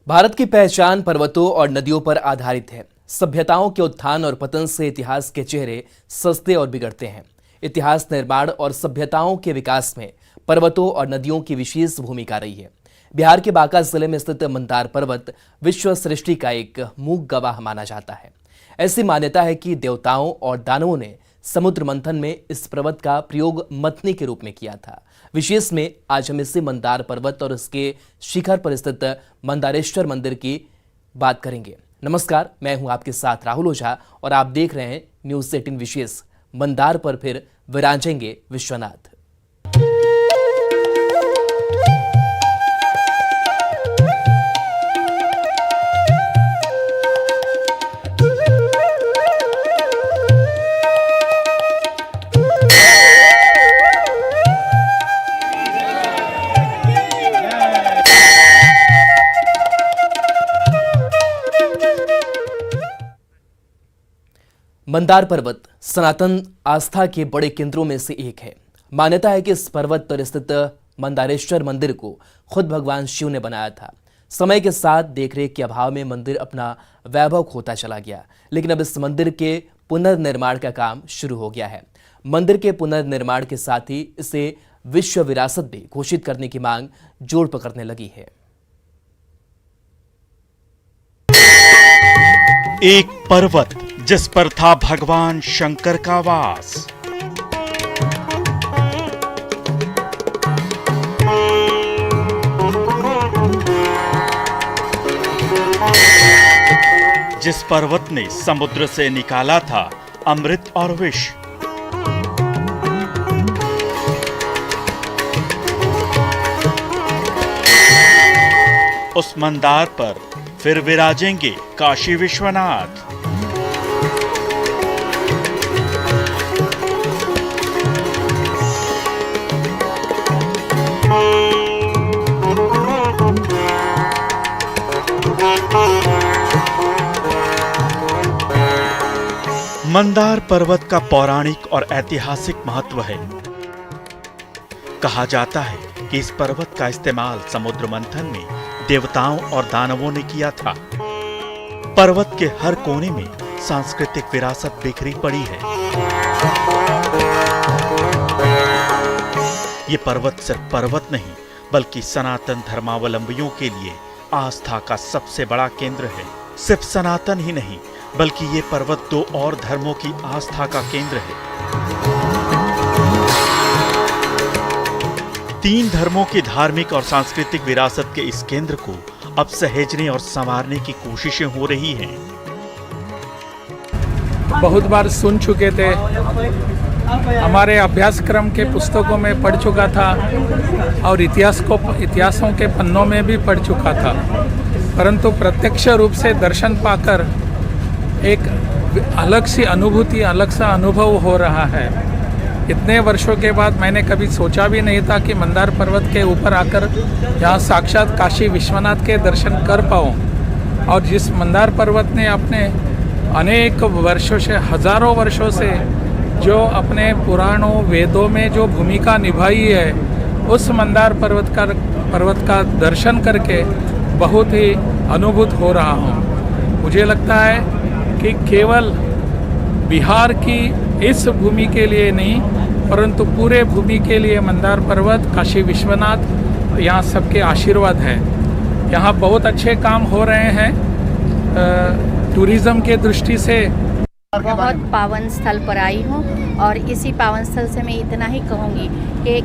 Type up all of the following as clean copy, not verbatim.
भारत की पहचान पर्वतों और नदियों पर आधारित है। सभ्यताओं के उत्थान और पतन से इतिहास के चेहरे सजते और बिगड़ते हैं। इतिहास निर्माण और सभ्यताओं के विकास में पर्वतों और नदियों की विशेष भूमिका रही है। बिहार के बांका जिले में स्थित मंदार पर्वत विश्व सृष्टि का एक मूक गवाह माना जाता है। ऐसी मान्यता है कि देवताओं और दानवों ने समुद्र मंथन में इस पर्वत का प्रयोग मथनी के रूप में किया था। विशेष में आज हम इसी मंदार पर्वत और इसके शिखर पर स्थित मंदारेश्वर मंदिर की बात करेंगे। नमस्कार, मैं हूं आपके साथ राहुल ओझा और आप देख रहे हैं न्यूज़ 18 विशेष। मंदार पर फिर विराजेंगे विश्वनाथ। मंदार पर्वत सनातन आस्था के बड़े केंद्रों में से एक है। मान्यता है कि इस पर्वत पर स्थित मंदारेश्वर मंदिर को खुद भगवान शिव ने बनाया था। समय के साथ देखरेख के अभाव में मंदिर अपना वैभव खोता चला गया, लेकिन अब इस मंदिर के पुनर्निर्माण का काम शुरू हो गया है। मंदिर के पुनर्निर्माण के साथ ही इसे विश्व विरासत में घोषित करने की मांग जोर पकड़ने लगी है। एक पर्वत जिस पर था भगवान शंकर का वास। जिस पर्वत ने समुद्र से निकाला था अमृत और विष। उस मंदार पर फिर विराजेंगे काशी विश्वनाथ। मंदार पर्वत का पौराणिक और ऐतिहासिक महत्व है। कहा जाता है कि इस पर्वत का इस्तेमाल समुद्र मंथन में देवताओं और दानवों ने किया था। पर्वत के हर कोने में सांस्कृतिक विरासत बिखरी पड़ी है। ये पर्वत सिर्फ पर्वत नहीं, बल्कि सनातन धर्मावलंबियों के लिए आस्था का सबसे बड़ा केंद्र है। सिर्फ सनातन ही नहीं, बल्कि ये पर्वत दो और धर्मों की आस्था का केंद्र है। तीन धर्मों की धार्मिक और सांस्कृतिक विरासत के इस केंद्र को अब सहेजने और संवारने की कोशिशें हो रही हैं। बहुत बार सुन चुके थे, हमारे अभ्यासक्रम के पुस्तकों में पढ़ चुका था और इतिहासों के पन्नों में भी पढ़ चुका था, परंतु प्रत्यक्ष रूप से दर्शन पाकर एक अलग सी अनुभूति, अलग सा अनुभव हो रहा है। इतने वर्षों के बाद मैंने कभी सोचा भी नहीं था कि मंदार पर्वत के ऊपर आकर यहाँ साक्षात काशी विश्वनाथ के दर्शन कर पाऊँ। और जिस मंदार पर्वत ने अपने अनेक वर्षों से, हजारों वर्षों से जो अपने पुराणों वेदों में जो भूमिका निभाई है, उस मंदार पर्वत का दर्शन करके बहुत ही अनुभूत हो रहा हूँ। मुझे लगता है कि केवल बिहार की इस भूमि के लिए नहीं, परंतु पूरे भूमि के लिए मंदार पर्वत, काशी विश्वनाथ, यहाँ सबके आशीर्वाद है। यहाँ बहुत अच्छे काम हो रहे हैं टूरिज्म के दृष्टि से। बहुत पावन स्थल पर आई हूँ और इसी पावन स्थल से मैं इतना ही कहूँगी कि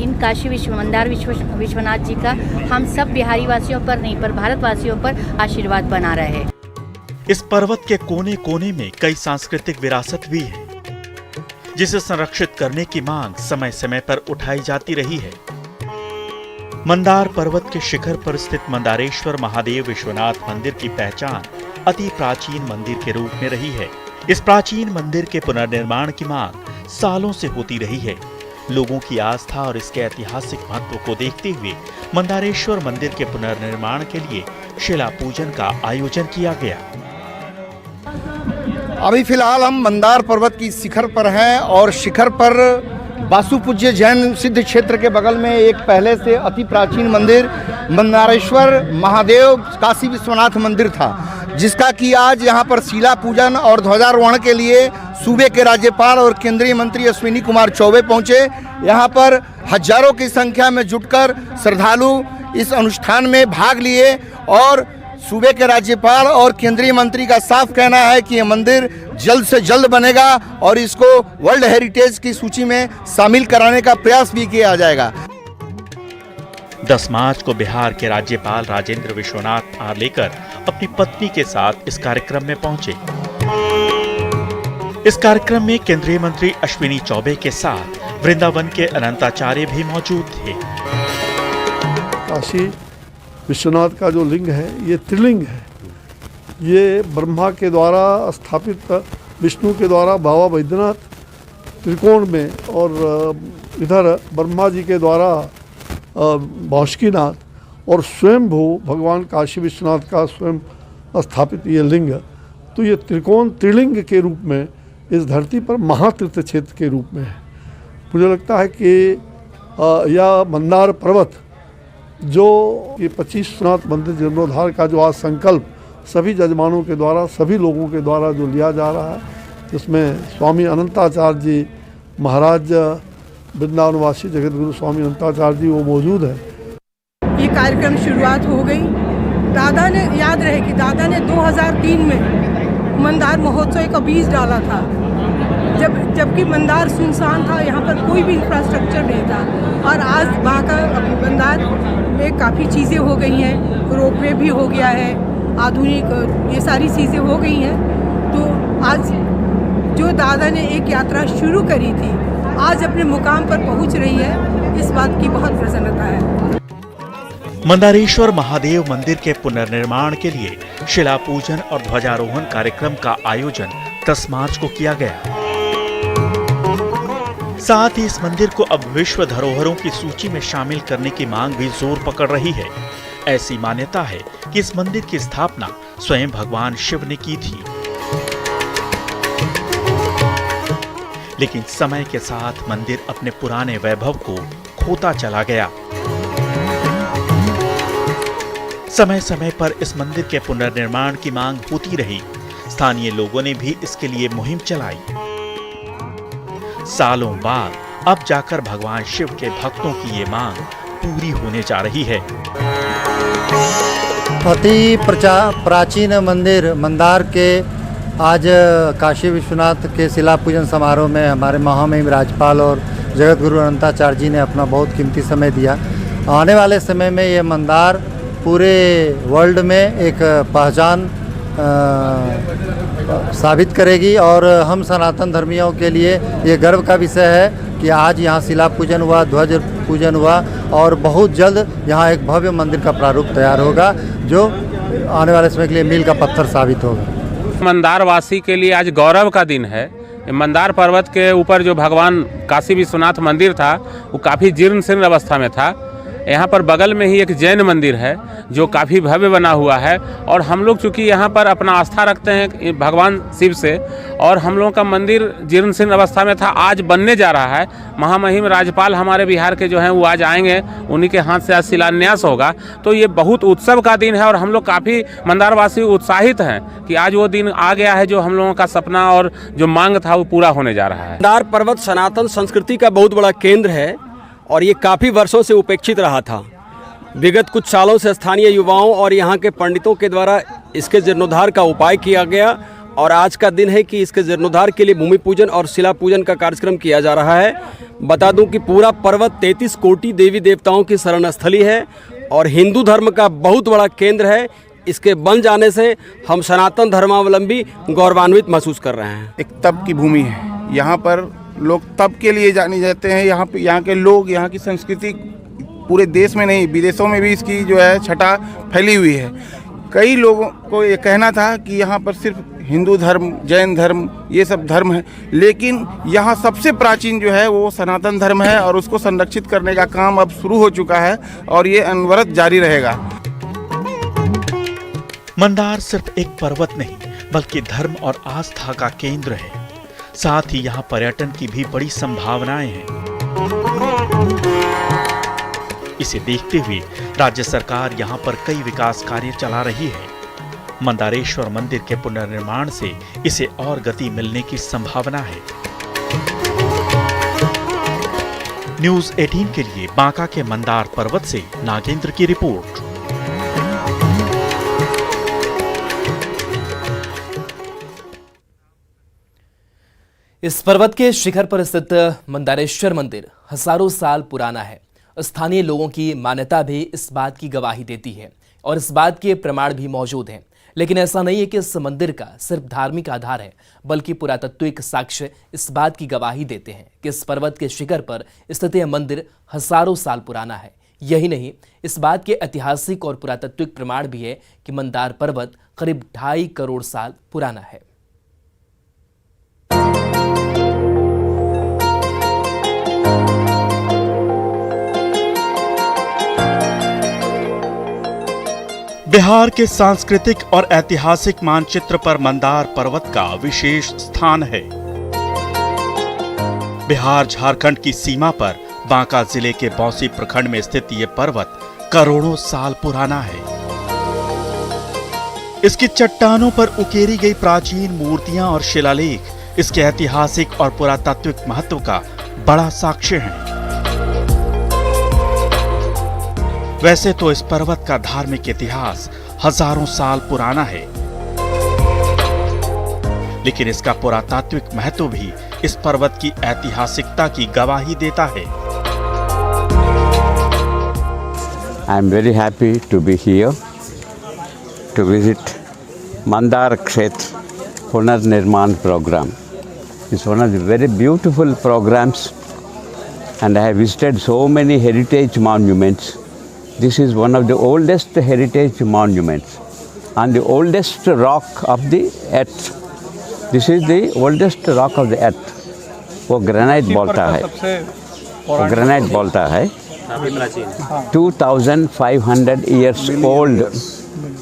इन काशी मंदार विश्वनाथ जी का हम सब बिहारी वासियों पर नहीं, पर भारतवासियों पर आशीर्वाद बना रहे। इस पर्वत के कोने कोने में कई सांस्कृतिक विरासत भी है, जिसे संरक्षित करने की मांग समय समय पर उठाई जाती रही है। मंदार पर्वत के शिखर पर स्थित मंदारेश्वर महादेव विश्वनाथ मंदिर की पहचान अति प्राचीन मंदिर के रूप में रही है। इस प्राचीन मंदिर के पुनर्निर्माण की मांग सालों से होती रही है। लोगों की आस्था और इसके ऐतिहासिक महत्व को देखते हुए मंदारेश्वर मंदिर के पुनर्निर्माण के लिए शिला पूजन का आयोजन किया गया। अभी फिलहाल हम मंदार पर्वत की शिखर पर हैं और शिखर पर वासुपूज्य जैन सिद्ध क्षेत्र के बगल में एक पहले से अति प्राचीन मंदिर मंदारेश्वर महादेव काशी विश्वनाथ मंदिर था, जिसका कि आज यहाँ पर शिला पूजन और ध्वजारोहण के लिए सूबे के राज्यपाल और केंद्रीय मंत्री अश्विनी कुमार चौबे पहुँचे। यहाँ पर हजारों की संख्या में जुटकर श्रद्धालु इस अनुष्ठान में भाग लिए और सूबे के राज्यपाल और केंद्रीय मंत्री का साफ कहना है कि ये मंदिर जल्द से जल्द बनेगा और इसको वर्ल्ड हेरिटेज की सूची में शामिल कराने का प्रयास भी किया जाएगा। 10 मार्च को बिहार के राज्यपाल राजेंद्र विश्वनाथ आर्लेकर अपनी पत्नी के साथ इस कार्यक्रम में पहुंचे। इस कार्यक्रम में केंद्रीय मंत्री अश्विनी चौबे के साथ वृंदावन के अनंताचार्य भी मौजूद थे। काशी विश्वनाथ का जो लिंग है ये त्रिलिंग है। ये ब्रह्मा के द्वारा स्थापित, विष्णु के द्वारा बाबा बैद्यनाथ त्रिकोण में, और इधर ब्रह्मा जी के द्वारा बासुकीनाथ और स्वयंभू भगवान काशी विश्वनाथ का स्वयं स्थापित ये लिंग। तो ये त्रिकोण त्रिलिंग के रूप में इस धरती पर महातीर्थ क्षेत्र के रूप में है। मुझे लगता है कि यह मंदार पर्वत जो ये 25 विश्वनाथ मंदिर जीर्णोद्धार का जो आज संकल्प सभी जजमानों के द्वारा, सभी लोगों के द्वारा जो लिया जा रहा है, जिसमें स्वामी अनंताचार्य जी महाराज वृंदावनवासी जगत गुरु स्वामी अनंताचार्य जी वो मौजूद है। ये कार्यक्रम शुरुआत हो गई। दादा ने, याद रहे कि दादा ने 2003 में मंदार महोत्सव का बीज डाला था, जबकि मंदार सुनसान था, यहाँ पर कोई भी इंफ्रास्ट्रक्चर नहीं था। और आज वहाँ का मंदार में काफ़ी चीज़ें हो गई हैं, रोपवे भी हो गया है, आधुनिक ये सारी चीज़ें हो गई हैं। तो आज जो दादा ने एक यात्रा शुरू करी थी, आज अपने मुकाम पर पहुँच रही है, इस बात की बहुत प्रसन्नता है। मंदारेश्वर महादेव मंदिर के पुनर्निर्माण के लिए शिला पूजन और ध्वजारोहण कार्यक्रम का आयोजन 10 मार्च को किया गया। साथ ही इस मंदिर को अब विश्व धरोहरों की सूची में शामिल करने की मांग भी जोर पकड़ रही है। ऐसी मान्यता है कि इस मंदिर की स्थापना स्वयं भगवान शिव ने की थी, लेकिन समय के साथ मंदिर अपने पुराने वैभव को खोता चला गया। समय समय पर इस मंदिर के पुनर्निर्माण की मांग होती रही। स्थानीय लोगों ने भी इसके लिए मुहिम चलाई। सालों बाद अब जाकर भगवान शिव के भक्तों की ये मांग पूरी होने जा रही है। अति प्राचीन मंदिर मंदार के आज काशी विश्वनाथ के शिला पूजन समारोह में हमारे महामहिम राज्यपाल और जगत गुरु अनंताचार्य जी ने अपना बहुत कीमती समय दिया। आने वाले समय में ये मंदार पूरे वर्ल्ड में एक पहचान साबित करेगी और हम सनातन धर्मियों के लिए ये गर्व का विषय है कि आज यहाँ शिला पूजन हुआ, ध्वज पूजन हुआ और बहुत जल्द यहाँ एक भव्य मंदिर का प्रारूप तैयार होगा जो आने वाले समय के लिए मील का पत्थर साबित होगा। मंदार वासी के लिए आज गौरव का दिन है। मंदार पर्वत के ऊपर जो भगवान काशी विश्वनाथ मंदिर था वो काफ़ी जीर्ण शीर्ण अवस्था में था। यहाँ पर बगल में ही एक जैन मंदिर है जो काफ़ी भव्य बना हुआ है और हम लोग चूँकि यहाँ पर अपना आस्था रखते हैं भगवान शिव से और हम लोगों का मंदिर जीर्ण शीर्ण अवस्था में था, आज बनने जा रहा है। महामहिम राज्यपाल हमारे बिहार के जो हैं वो आज आएंगे, उन्हीं के हाथ से आज शिलान्यास होगा। तो ये बहुत उत्सव का दिन है और हम लोग काफ़ी मंदारवासी उत्साहित हैं कि आज वो दिन आ गया है जो हम लोगों का सपना और जो मांग था वो पूरा होने जा रहा है। मंदार पर्वत सनातन संस्कृति का बहुत बड़ा केंद्र है और ये काफ़ी वर्षों से उपेक्षित रहा था। विगत कुछ सालों से स्थानीय युवाओं और यहाँ के पंडितों के द्वारा इसके जीर्णोद्धार का उपाय किया गया और आज का दिन है कि इसके जीर्णोद्धार के लिए भूमि पूजन और शिला पूजन का कार्यक्रम किया जा रहा है। बता दूं कि पूरा पर्वत 33 कोटि देवी देवताओं की शरण स्थली है और हिंदू धर्म का बहुत बड़ा केंद्र है। इसके बन जाने से हम सनातन धर्मावलंबी गौरवान्वित महसूस कर रहे हैं। एक तप की भूमि है, यहाँ पर लोग तप के लिए जाने जाते हैं। यहाँ के लोग, यहाँ की संस्कृति पूरे देश में नहीं विदेशों में भी इसकी जो है छटा फैली हुई है। कई लोगों को ये कहना था कि यहाँ पर सिर्फ हिंदू धर्म, जैन धर्म, ये सब धर्म है, लेकिन यहाँ सबसे प्राचीन जो है वो सनातन धर्म है और उसको संरक्षित करने का काम अब शुरू हो चुका है और ये अनवरत जारी रहेगा। मंदार सिर्फ एक पर्वत नहीं बल्कि धर्म और आस्था का केंद्र है। साथ ही यहाँ पर्यटन की भी बड़ी संभावनाएं हैं। इसे देखते हुए राज्य सरकार यहाँ पर कई विकास कार्य चला रही है। मंदारेश्वर मंदिर के पुनर्निर्माण से इसे और गति मिलने की संभावना है। न्यूज़ 18 के लिए बांका के मंदार पर्वत से नागेंद्र की रिपोर्ट। इस पर्वत के शिखर पर स्थित मंदारेश्वर मंदिर हजारों साल पुराना है। स्थानीय लोगों की मान्यता भी इस बात की गवाही देती है और इस बात के प्रमाण भी मौजूद हैं। लेकिन ऐसा नहीं है कि इस मंदिर का सिर्फ धार्मिक आधार है, बल्कि पुरातत्विक साक्ष्य इस बात की गवाही देते हैं कि इस पर्वत के शिखर पर स्थित यह मंदिर हजारों साल पुराना है। यही नहीं, इस बात के ऐतिहासिक और पुरातत्विक प्रमाण भी है कि मंदार पर्वत करीब 2.5 करोड़ साल पुराना है। बिहार के सांस्कृतिक और ऐतिहासिक मानचित्र पर मंदार पर्वत का विशेष स्थान है। बिहार झारखंड की सीमा पर बांका जिले के बौंसी प्रखंड में स्थित ये पर्वत करोड़ों साल पुराना है। इसकी चट्टानों पर उकेरी गई प्राचीन मूर्तियां और शिलालेख इसके ऐतिहासिक और पुरातात्विक महत्व का बड़ा साक्ष्य हैं। वैसे तो इस पर्वत का धार्मिक इतिहास हजारों साल पुराना है, लेकिन इसका पुरातात्विक महत्व भी इस पर्वत की ऐतिहासिकता की गवाही देता है। I am very happy to be here to visit Mandar Kshetra Punarnirman program. It's one of the very beautiful programs, and I have visited so many heritage monuments. This is one of the oldest heritage monuments and the oldest rock of the earth. This is the oldest rock of the earth. वो granite बोलता है, वो granite बोलता है। 2500 years old,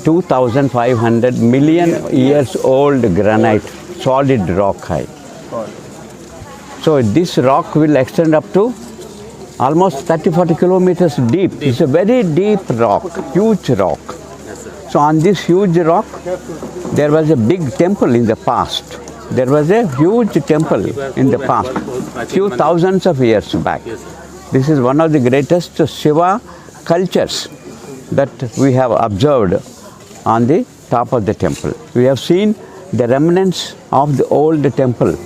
2500 million years old granite, solid rock है। So this rock will extend up to almost 30-40 kilometers deep. It's a very deep rock, huge rock. So on this huge rock, there was a big temple in the past. There was a huge temple in the past, few thousands of years back. This is one of the greatest Shiva cultures that we have observed on the top of the temple. We have seen the remnants of the old temple.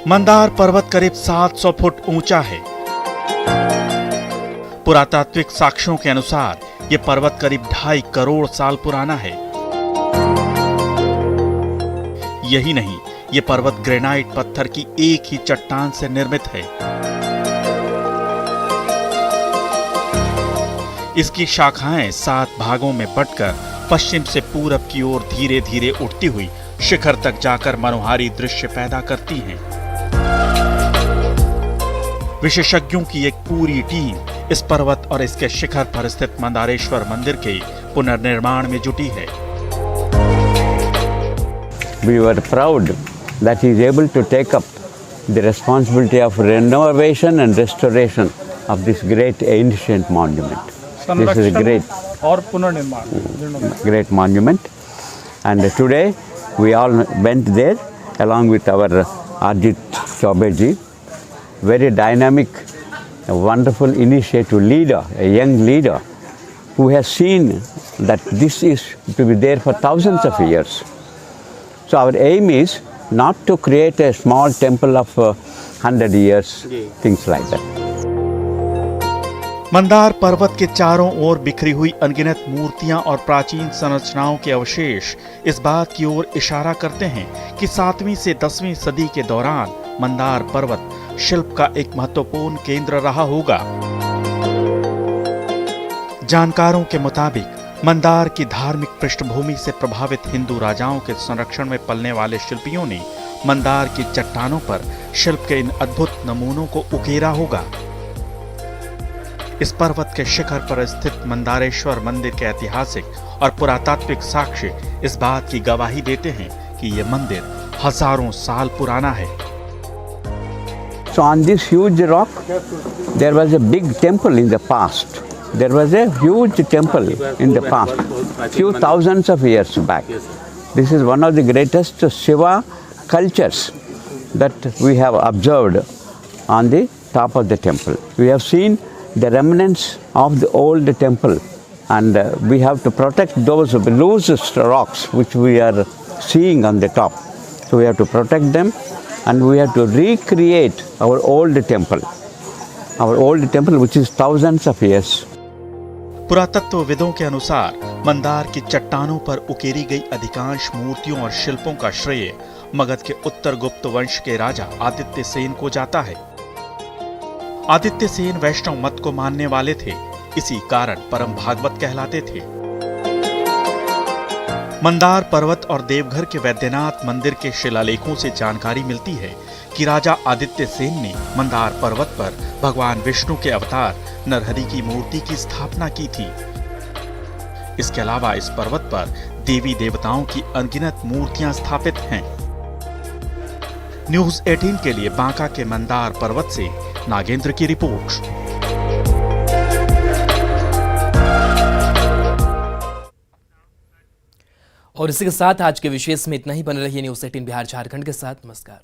Mandar पर्वत करीब 700 foot ऊंचा है। पुरातात्विक साक्ष्यों के अनुसार यह पर्वत करीब 2.5 करोड़ साल पुराना है। यही नहीं, यह पर्वत ग्रेनाइट पत्थर की एक ही चट्टान से निर्मित है। इसकी शाखाएं 7 भागों में बंटकर पश्चिम से पूरब की ओर धीरे धीरे उठती हुई शिखर तक जाकर मनोहारी दृश्य पैदा करती हैं। विशेषज्ञों की एक पूरी टीम इस पर्वत और इसके शिखर पर स्थित मंदारेश्वर मंदिर के पुनर्निर्माण में जुटी है। We were proud that he is able to take up the responsibility of renovation and restoration of this great ancient monument. This is a great monument, and today we all went there along with our Ajit Chaube ji, very dynamic, a wonderful initiative leader, a young leader who has seen that this is to be there for thousands of years. So our aim is not to create a small temple of 100 years, things like that. Mandar पर्वत के चारों ओर बिखरी हुई अनगिनत मूर्तियां और प्राचीन संरचनाओं के अवशेष इस बात की ओर इशारा करते हैं कि 7वीं से 10वीं सदी के दौरान मंदार पर्वत शिल्प का एक महत्वपूर्ण केंद्र रहा होगा। जानकारों के मुताबिक मंदार की धार्मिक पृष्ठभूमि से प्रभावित हिंदू राजाओं के संरक्षण में पलने वाले शिल्पियों ने मंदार की चट्टानों पर शिल्प के इन अद्भुत नमूनों को उकेरा होगा। इस पर्वत के शिखर पर स्थित मंदारेश्वर मंदिर के ऐतिहासिक और पुरातात्विक साक्ष्य इस बात की गवाही देते हैं कि यह मंदिर हजारों साल पुराना है। So on this huge rock, there was a big temple in the past. There was a huge temple in the past, few thousands of years back. This is one of the greatest Shiva cultures that we have observed on the top of the temple. We have seen the remnants of the old temple, and we have to protect those loosest rocks which we are seeing on the top. So we have to protect them, and we have to recreate our old temple which is thousands of years. पुरातत्वविदों के अनुसार मंदार की चट्टानों पर उकेरी गई अधिकांश मूर्तियों और शिल्पों का श्रेय मगध के उत्तर गुप्त वंश के राजा आदित्य सेन को जाता है। आदित्य सेन वैष्णव मत को मानने वाले थे, इसी कारण परम भागवत कहलाते थे। मंदार पर्वत और देवघर के वैद्यनाथ मंदिर के शिलालेखों से जानकारी मिलती है कि राजा आदित्य सेन ने मंदार पर्वत पर भगवान विष्णु के अवतार नरहरि की मूर्ति की स्थापना की थी। इसके अलावा इस पर्वत पर देवी देवताओं की अनगिनत मूर्तियां स्थापित हैं। न्यूज़ 18 के लिए बांका के मंदार पर्वत से नागेंद्र की रिपोर्ट। और इसी के साथ आज के विशेष में इतना ही। बने रहिए न्यूज़ 18 बिहार झारखंड के साथ। नमस्कार।